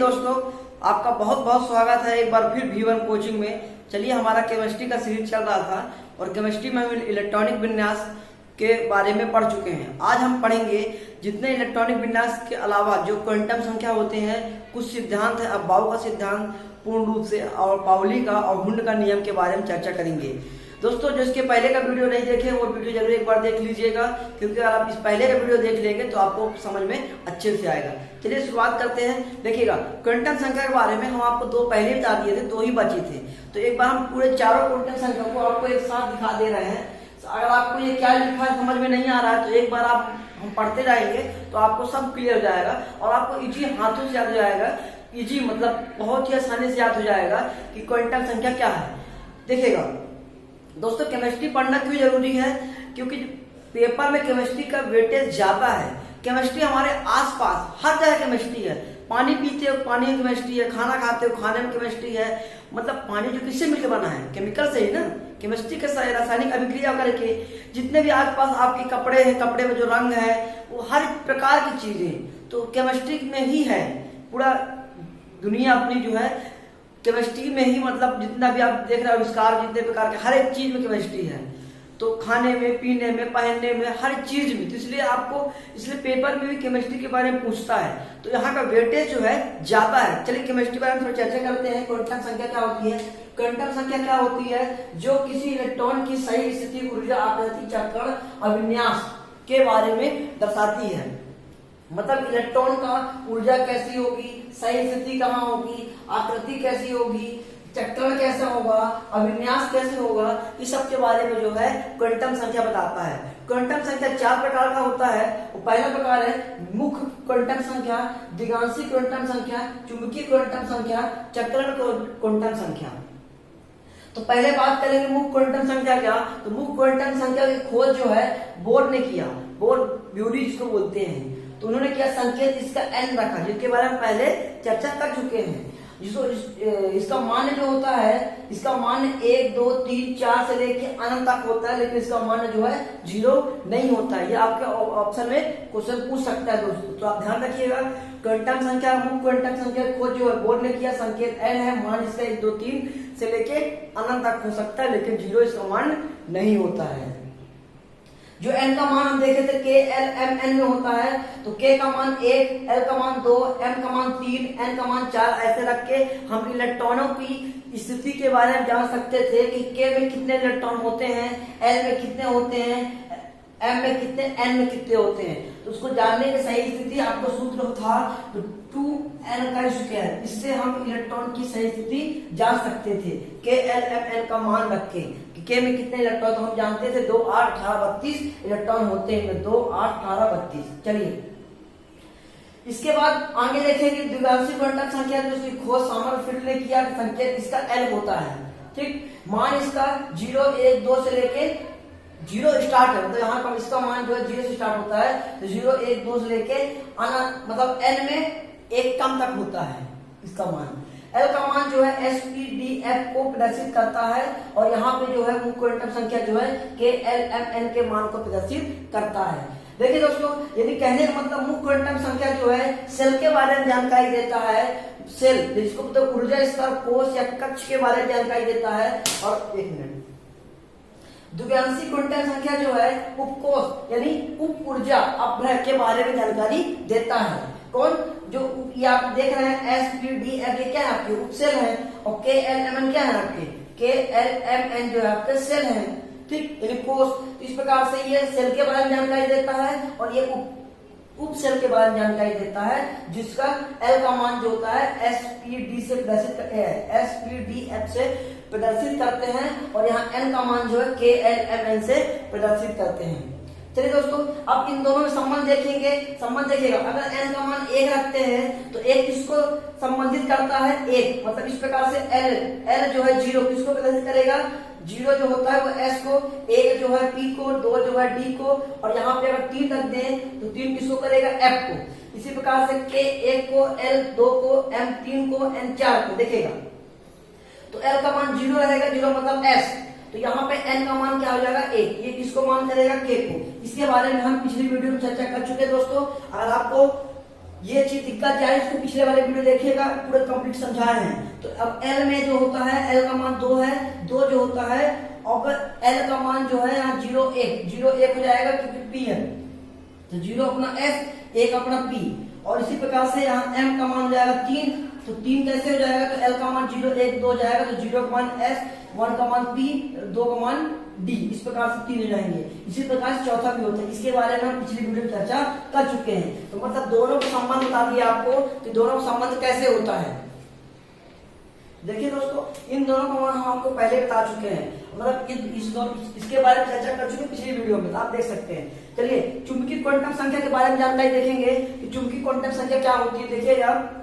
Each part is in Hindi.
दोस्तों, आपका बहुत बहुत स्वागत है एक बार फिर V1 कोचिंग में। चलिए, हमारा केमिस्ट्री का सीरीज चल रहा था और केमिस्ट्री में हम इलेक्ट्रॉनिक विन्यास के बारे में पढ़ चुके हैं। आज हम पढ़ेंगे जितने इलेक्ट्रॉनिक विन्यास के अलावा जो क्वांटम संख्या होते हैं, कुछ सिद्धांत है, अबाउ का सिद्धांत पूर्ण रूप से, और पाउली का और हुंड का नियम के बारे में चर्चा करेंगे। दोस्तों, जो इसके पहले का वीडियो नहीं देखे वो वीडियो जरूर एक बार देख लीजिएगा, क्योंकि अगर आप इस पहले का वीडियो देख लेंगे तो आपको समझ में अच्छे से आएगा। चलिए शुरुआत करते हैं। देखिएगा, क्वांटम संख्या के बारे में हम आपको दो पहले बता दिए थे, दो ही बची थे। तो एक बार हम पूरे चारों क्वांटम संख्या को आपको एक साथ दिखा दे रहे हैं। अगर आपको ये क्या लिखा है समझ में नहीं आ रहा है तो एक बार आप हम पढ़ते जाएंगे तो आपको सब क्लियर हो जाएगा और आपको इजी हाथों से याद हो जाएगा। इजी मतलब बहुत ही आसानी से याद हो जाएगा कि क्वांटम संख्या क्या है। देखिएगा दोस्तों, केमिस्ट्री पढ़ना क्यों जरूरी है? क्योंकि पेपर में केमिस्ट्री का वेटेज ज्यादा है। केमिस्ट्री हमारे आसपास हर जगह केमिस्ट्री है। पानी पीते हो पानी में केमिस्ट्री है, खाना खाते हो खाने में केमिस्ट्री है। मतलब पानी जो किससे मिलकर बना है? केमिकल से ही ना। केमिस्ट्री के रासायनिक अभिक्रिया करके जितने भी आसपास आपके कपड़े हैं, कपड़े में जो रंग है, वो हर प्रकार की चीजें तो केमिस्ट्री में ही है। पूरा दुनिया अपनी जो है केमिस्ट्री में ही, मतलब जितना भी आप देख रहे हो आविष्कार, जितने प्रकार के हर एक चीज में केमिस्ट्री है। तो खाने में, पीने में, पहनने में, हर चीज में। तो इसलिए पेपर में भी केमिस्ट्री के बारे में पूछता है। तो यहाँ का वेटेज जो है ज्यादा है। चलिए केमिस्ट्री के बारे में थोड़ा चर्चा करते हैं। क्वांटम संख्या क्या होती है? क्वांटम संख्या क्या होती है? जो किसी इलेक्ट्रॉन की सही स्थिति, ऊर्जा, आकृति, चक्रण और विन्यास के बारे में दर्शाती है। मतलब इलेक्ट्रॉन का ऊर्जा कैसी होगी, सही स्थिति कहाँ होगी, आकृति कैसी होगी, चक्रण कैसा होगा, अभिन्यास कैसे होगा, इस सब के बारे में जो है क्वांटम संख्या बताता है। क्वांटम संख्या चार प्रकार का होता है। पहला प्रकार है मुख्य क्वांटम संख्या, दिगांशी क्वांटम संख्या, चुंबकीय क्वांटम संख्या, चक्रण क्वांटम संख्या। तो पहले बात करेंगे मुख्य क्वांटम संख्या क्या। तो मुख्य क्वांटम संख्या की खोज जो है बोर ने किया। बोर ब्यूरी जिसको बोलते हैं। तो उन्होंने क्या संकेत इसका n रखा, जिसके बारे में पहले चर्चा कर चुके हैं। इसका मान जो होता है, इसका मान 1, 2, 3, 4 से लेके अनंत तक होता है, लेकिन इसका मान जो है 0 नहीं होता है। ये आपके ऑप्शन में क्वेश्चन पूछ सकता है दोस्तों, तो आप ध्यान रखिएगा। क्वांटम संख्या, मुख्य क्वांटम संख्या खोज जो है बोर ने किया, संकेत n है, मान इसका 1, 2, 3 से लेके अनंत तक हो सकता है, लेकिन 0 इसका मान नहीं होता है। जो n का मान हम देखे थे k l m n में होता है। तो k का मान 1, l का मान 2, m का मान 3, n का मान 4, ऐसे रख के हम इलेक्ट्रॉनों की स्थिति के बारे में जान सकते थे कि k में कितने इलेक्ट्रॉन होते हैं, l में कितने होते हैं, m में कितने, n में कितने होते हैं। तो उसको जानने की सही स्थिति आपको सूत्र था तो 2n का स्क्वायर। इससे हम इलेक्ट्रॉन की सही स्थिति जान सकते थे। k l m n का मान रख के के में कितने इलेक्ट्रॉन, तो हम जानते थे 2, 8, 18, 32 इलेक्ट्रॉन होते हैं। 2, 8, 18, 32। चलिए इसके बाद आगे देखेंगे द्विगांशी क्वांटम संख्या, जो उसकी खोज समरफील्ड ने किया। संकेत इसका L होता है, ठीक। मान इसका 0, 1, 2 से लेके 0 स्टार्ट है। तो यहाँ पर इसका मान जो है 0 से स्टार्ट होता है। तो 0, 1, 2 से लेके मतलब n में 1 कम तक होता है इसका मान। L का मान जो है S P D F को प्रदर्शित करता है, और यहाँ पे जो है मुख्य क्वांटम संख्या जो है K L M N के मान को प्रदर्शित करता है। देखिए दोस्तों, यदि कहने का मतलब मुख्य क्वांटम संख्या जो है सेल के बारे में जानकारी देता है। सेल जिसको तो ऊर्जा स्तर, कोष या कक्ष के बारे में जानकारी देता है। और एक मिनट, द्विगांशी क्वांटम संख्या जो है उपकोष यानी उप ऊर्जा अपभ्रय के बारे में जानकारी देता है। कौन? जो ये आप देख रहे हैं S P D F, ये क्या है आपके उपसेल है, और K L M N क्या है आपके, K L M N जो है आपके सेल है, ठीक। यानी कोष। इस प्रकार से ये सेल के बारे में जानकारी देता है, और ये उप सेल के बारे में जानकारी देता है, जिसका L का मान जो होता है S P D से प्रदर्शित S P D F से प्रदर्शित करते हैं, और यहाँ n का मान जो है K L M N से प्रदर्शित करते हैं। चलिए दोस्तों, अब इन दोनों में संबंध देखेंगे। संबंध देखिएगा, अगर n का मान 1 रखते हैं तो 1 किसको संबंधित करता है? 1। मतलब इस प्रकार से l जो है 0 किसको प्रदर्शित करेगा? 0 जो होता है वो S को, 1 जो है P को, 2 जो है D को, और यहाँ पे अगर 3 रख दें तो 3 किसको करेगा? F को। इसी प्रकार से K 1 को, L 2 को, M 3 को, N 4 को देखेगा। तो L का मान 0 रहेगा, 0 मतलब S। तो यहाँ पे n का मान क्या हो जाएगा? 1। ये किसको मान करेगा? k को। इसके बारे में हम पिछली वीडियो में चर्चा कर चुके हैं दोस्तों। अगर आपको ये चीज दिक्कत क्या है, इसको पिछले वाले वीडियो देखिएगा, पूरे कंप्लीट समझाए हैं। तो अब एल में जो होता है, एल का मान 2 है, 2 जो होता है, और एल का मान जो है यहाँ 0 1 हो जाएगा क्योंकि पी है, तो 0 अपना एस, 1 अपना पी। और इसी प्रकार से यहाँ एम का मान हो जाएगा 3, तो 3 कैसे हो जाएगा, तो एल का मान 0 1 2 हो जाएगा, तो 0 का मान एस, 1 का मान पी, 2 का मान डी, इस प्रकार से 3 हो जाएंगे। इसी प्रकार से चौथा भी होता है, इसके बारे में हम पिछली वीडियो में चर्चा कर चुके हैं। तो मतलब दोनों का संबंध बता दिया आपको कि दोनों का संबंध कैसे होता है। देखिए दोस्तों, इन दोनों का मान हम आपको पहले बता चुके हैं, मतलब इसके बारे में चर्चा कर चुके हैं पिछली वीडियो में, तो आप देख सकते हैं। चलिए चुंबकीय क्वांटम संख्या के बारे में जानकारी देखेंगे कि चुंबकीय क्वांटम संख्या क्या होती है। देखिए आप,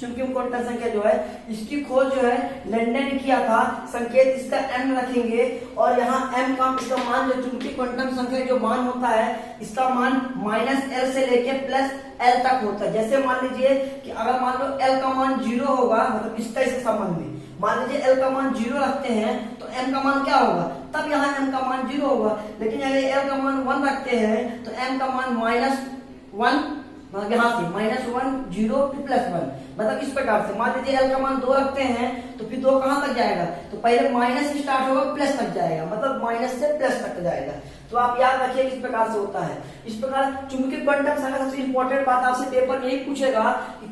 चुंबकीय क्वांटम संख्या जो है, इसकी खोज जो है लंदन ने किया था। संकेत इसका m रखेंगे और यहाँ m का इसका मान जो चुंबकीय क्वांटम संख्या जो मान होता है, इसका मान -l से लेके +l तक होता है। जैसे मान लीजिए कि अगर मान लो l का मान 0 होगा, मतलब इसका संबंध में मान लीजिए l का मान 0 रखते हैं तो m का मान क्या होगा, तब यहाँ m का मान 0 होगा। लेकिन अगर l का मान 1 रखते हैं तो m का मान -1, यहाँ से -1 0 फिर +1, मतलब इस प्रकार से। मान लीजिए l का मान 2 रखते हैं तो फिर 2 कहाँ तक जाएगा, तो पहले माइनस से स्टार्ट होगा, प्लस तक जाएगा, मतलब माइनस से प्लस तक जाएगा। तो आप याद रखिए इस प्रकार से होता है। इस प्रकार चुंबकीय क्वांटम संख्या, सबसे इंपॉर्टेंट बात आपसे पेपर में यही पूछेगा कि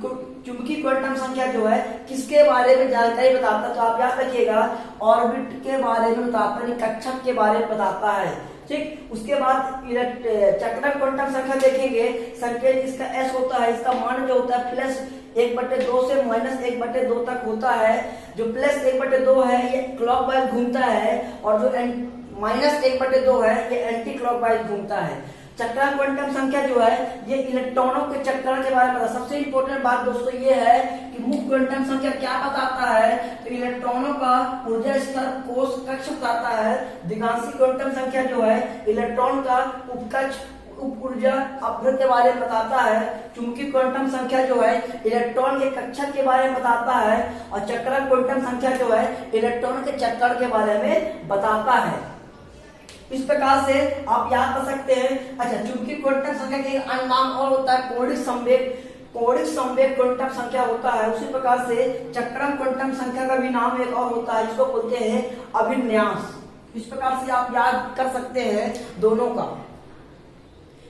चुंबकीय क्वांटम संख्या जो है किसके बारे में जानकारी बताता है, तो आप याद रखिएगा ऑर्बिट के बारे में बताता है, कक्षक के बारे में बताता है। ठीक, उसके बाद चक्रण क्वांटम संख्या देखेंगे, संकेत इसका s होता है, इसका मान जो होता है +1/2 से -1/2 तक होता है। जो +1/2 है ये क्लॉकवाइज घूमता है, और जो -1/2 है ये एंटी क्लॉकवाइज घूमता है। चक्रण क्वांटम संख्या जो है ये इलेक्ट्रॉनों के चक्रण के बारे में बताता है। सबसे इंपॉर्टेंट बात दोस्तों ये है कि मुख्य क्वांटम संख्या क्या बताता है, तो इलेक्ट्रॉनों का ऊर्जा स्तर कोश कक्ष बताता है। द्विगांशी क्वांटम संख्या जो है इलेक्ट्रॉन का उपकक्ष उप ऊर्जा अपभ्रंश के बारे में बताता है। चुंबकीय क्वांटम संख्या जो है इलेक्ट्रॉन के कक्षक के बारे में बताता है, और चक्रण क्वांटम संख्या जो है इलेक्ट्रॉन के चक्कर के बारे में बताता है। इस प्रकार से आप याद कर सकते हैं। अच्छा, चुंबकीय क्वांटम संख्या के अन्य नाम और होता है कौणिक संवेग क्वांटम संख्या होता है। उसी प्रकार से चक्रण क्वांटम संख्या का भी नाम एक और होता है, जिसको बोलते हैं अभिन्यास। इस प्रकार से आप याद कर सकते हैं दोनों का,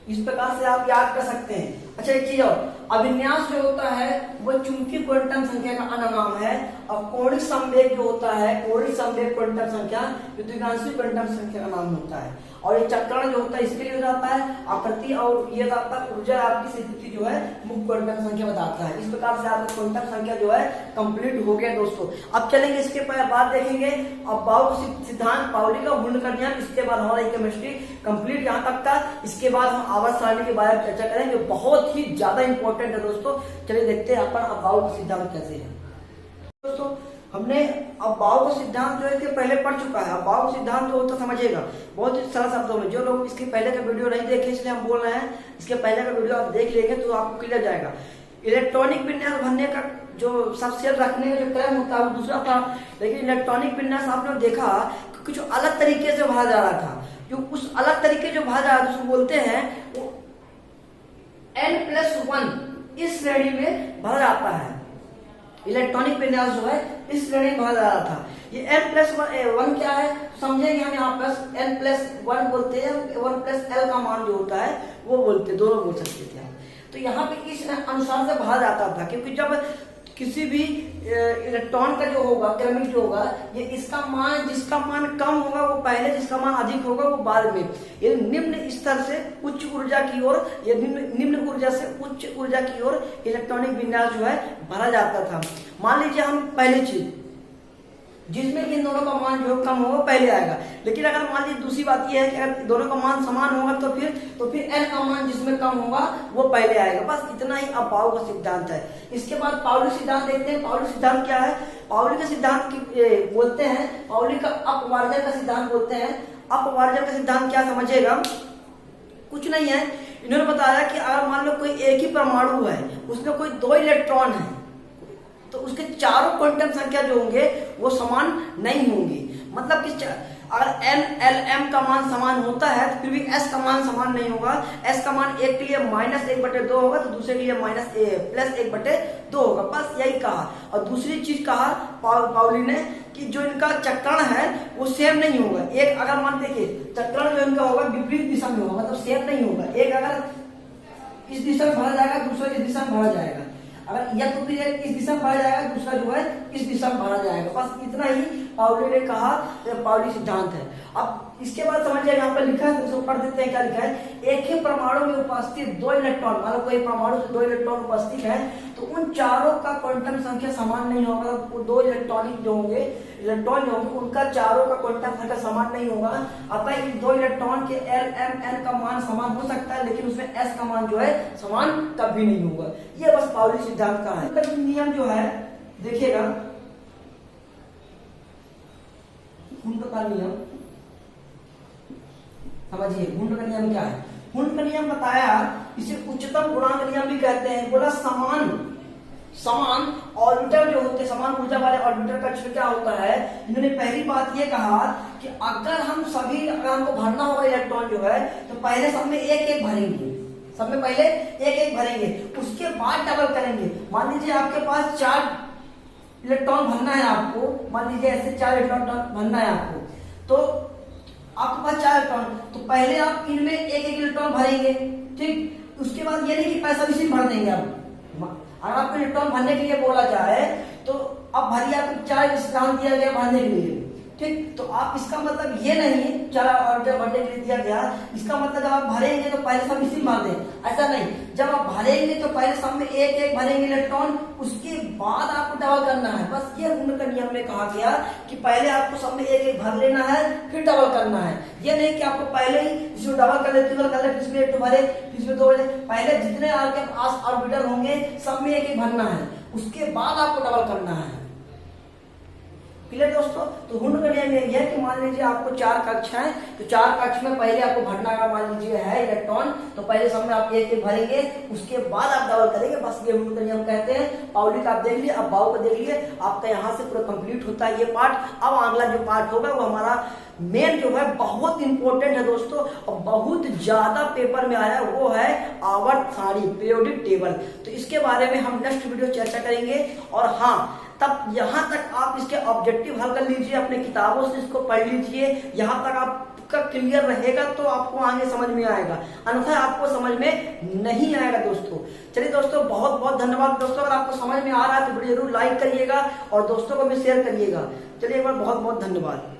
इस प्रकार से आप याद कर सकते हैं। अच्छा, एक चीज और, अभिन्यास जो होता है वो चुंबकीय क्वांटम संख्या का अन्य नाम है, और कौणिक संवेग जो होता है, कौणिक संवेग क्वांटम संख्या द्विगांशी क्वांटम संख्या का नाम होता है। और ये चक्रण जो होता है इसके लिए हो जाता है आकृति, और ये जाता है ऊर्जा आपकी स्थिति जो है मुख्य क्वांटम संख्या बताता है। इस प्रकार से आपका क्वांटम संख्या जो है कंप्लीट हो गया दोस्तों। अब चलेंगे इसके बाद देखेंगे अब बाउल सिद्धांत, पाउली का गुण का नियम, इसके बाद हमारा केमिस्ट्री कंप्लीट यहाँ तक था। इसके बाद हम आवर्त सारणी के बारे में चर्चा करेंगे, बहुत ही ज्यादा इंपॉर्टेंट है दोस्तों। चलिए देखते हैं अपन अब बाउल सिद्धांत कैसे है। दोस्तों हमने अब बाउल सिद्धांत जो है इसके पहले पढ़ चुका है। अब बाउल सिद्धांत जो होता समझिएगा बहुत ही सरल शब्दों में। जो लोग इसके पहले का वीडियो नहीं देखे इसलिए हम बोल रहे हैं, इसके पहले का वीडियो आप देख लेंगे तो आपको क्लियर जाएगा। इलेक्ट्रॉनिक विन्यास भरने का जो सबसे रखने का जो क्रम होता है वो दूसरा था, लेकिन इलेक्ट्रॉनिक विन्यास आपने देखा कि कुछ अलग तरीके से भरा जा रहा था। जो उस अलग तरीके जो भरा जा रहा था उसको बोलते हैं वो n+1 इस श्रेणी में भरा जाता है। इलेक्ट्रॉनिक विन्यास जो है इस श्रेणी में भरा जा रहा था। ये n+1 क्या है समझेंगे हम यहाँ पर। n+1 बोलते हैं, 1+l का मान जो होता है वो बोलते, दोनों बोल सकते थे। तो यहाँ पे इस अनुसार से भरा जाता था, क्योंकि जब किसी भी इलेक्ट्रॉन का जो होगा क्रमिक जो होगा, ये इसका मान, जिसका मान कम होगा वो पहले, जिसका मान अधिक होगा वो बाद में। ये निम्न स्तर से उच्च ऊर्जा की ओर, या निम्न ऊर्जा से उच्च ऊर्जा की ओर इलेक्ट्रॉनिक विन्यास जो है भरा जाता था। मान लीजिए हम पहली चीज जिसमें इन दोनों का मान जो कम होगा पहले आएगा, लेकिन अगर मान लीजिए दूसरी बात यह है कि अगर दोनों का मान समान होगा तो फिर n का मान जिसमें कम होगा वो पहले आएगा। बस इतना ही अब पाउली का सिद्धांत है। इसके बाद पाउली सिद्धांत देखते हैं। पाउली सिद्धांत क्या है? पाउली का सिद्धांत बोलते हैं, पाउली का अपवार्जन का सिद्धांत बोलते हैं। अपवार्जन का सिद्धांत क्या समझिएगा, कुछ नहीं है। इन्होंने बताया कि अगर मान लो कोई एक ही परमाणु है, उसमें कोई 2 इलेक्ट्रॉन है, तो उसके चारों क्वांटम संख्या जो होंगे वो समान नहीं होंगी। मतलब कि अगर एन एल एम का मान समान होता है तो फिर भी एस का मान समान नहीं होगा। एस का मान एक के लिए -1/2 होगा तो दूसरे के लिए +1/2 होगा। बस यही कहा। और दूसरी चीज कहा पाउली ने कि जो इनका चक्रण है वो सेम नहीं होगा। एक अगर मान देखिए चक्रण जो इनका होगा विपरीत दिशा में होगा, मतलब सेम नहीं होगा। एक अगर इस दिशा में भरा जाएगा, दूसरा इस दिशा में भरा जाएगा। अगर या तो फिर एक इस दिशा में भरा जाएगा, दूसरा जो है इस दिशा में भरा जाएगा। बस इतना ही पाउली ने कहा, पाउली सिद्धांत है। अब इसके बाद समझिए यहाँ पर लिखा है, तो पढ़ देते हैं क्या लिखा है। एक ही परमाणु में उपस्थित 2 इलेक्ट्रॉन, मतलब कोई परमाणु से 2 इलेक्ट्रॉन उपस्थित है तो उन चारों का क्वांटम संख्या समान नहीं होगा। वो 2 इलेक्ट्रॉनिक जो होंगे, इलेक्ट्रॉन जो होंगे, उनका चारों का क्वांटम संख्या समान नहीं होगा। अतः इन 2 इलेक्ट्रॉन के एल एम एन का मान समान हो सकता है, लेकिन उसमें एस का मान जो है समान कभी नहीं होगा। ये बस पाउली सिद्धांत का है। नियम जो है देखिएगा, हुंड का नियम समझिए। हुंड का नियम क्या है? हुंड का नियम बताया, इसे उच्चतम गुणांक नियम भी कहते हैं। बोला समान ऑर्बिटर जो होते हैं, समान ऊर्जा वाले ऑर्बिटर का चिन्ह क्या होता है। इन्होंने पहली बात ये कहा कि अगर हमको भरना होगा इलेक्ट्रॉन जो है तो पहले सब में एक भरेंगे, सब में पहले एक भरेंगे, उसके बाद डबल करेंगे। मान लीजिए आपके पास 4 इलेक्ट्रॉन भरना है आपको, मान लीजिए ऐसे 4 इलेक्ट्रॉन भरना है आपको, तो आपके पास 4 इलेक्ट्रॉन, तो पहले आप इनमें एक इलेक्ट्रॉन भरेंगे, ठीक। उसके बाद ये नहीं कि पैसा भी सिर्फ भर देंगे आप। अगर आपको इलेक्ट्रॉन भरने के लिए बोला जाए तो अब भरिए, आपको 4 स्थान दिया गया भरने के लिए, ठीक। तो आप इसका मतलब ये नहीं 4 ऑर्डर भरने के लिए दिया गया, इसका मतलब जब आप भरेंगे तो पहले सब इसी भर दें, ऐसा नहीं। जब आप भरेंगे तो पहले सब में एक भरेंगे इलेक्ट्रॉन, उसके बाद आपको डबल करना है। बस ये हुंड का नियम में कहा गया कि पहले आपको सब में एक भर लेना है, फिर डबल करना है। ये नहीं कि आपको पहले ही इसमें डबल कर ले, इसमें 1 भरे, इसमें 2 भरे। पहले जितने आपके पास ऑर्बिटर होंगे सब में एक भरना है, उसके बाद आपको डबल करना है। क्लियर दोस्तों? तो हुंड का नियम यही है कि मान लीजिए आपको 4 कक्ष हैं, तो 4 कक्ष में पहले आपको भरना का मान लीजिए है इलेक्ट्रॉन, तो पहले सब में आप एक भरेंगे, उसके बाद आप डबल करेंगे। बस ये हुंड का नियम कहते हैं। पाउली का आप देख लिए, अब बाउ का देख लिए, आपका यहाँ से पूरा कंप्लीट होता है ये पार्ट। अब अगला जो पार्ट होगा वो हमारा मेन जो है बहुत इंपॉर्टेंट है दोस्तों, और बहुत ज्यादा पेपर में आया, वो है आवर्त सारणी, पीरियोडिक टेबल। तो इसके बारे में हम नेक्स्ट वीडियो चर्चा करेंगे। और हाँ, तब यहाँ तक आप इसके ऑब्जेक्टिव हल कर लीजिए, अपने किताबों से इसको पढ़ लीजिए। यहाँ तक आपका क्लियर रहेगा तो आपको आगे समझ में आएगा, अन्यथा आपको समझ में नहीं आएगा दोस्तों। चलिए दोस्तों, बहुत बहुत धन्यवाद दोस्तों। अगर आपको समझ में आ रहा है तो वीडियो जरूर लाइक करिएगा और दोस्तों को भी शेयर करिएगा। चलिए एक बार बहुत बहुत धन्यवाद।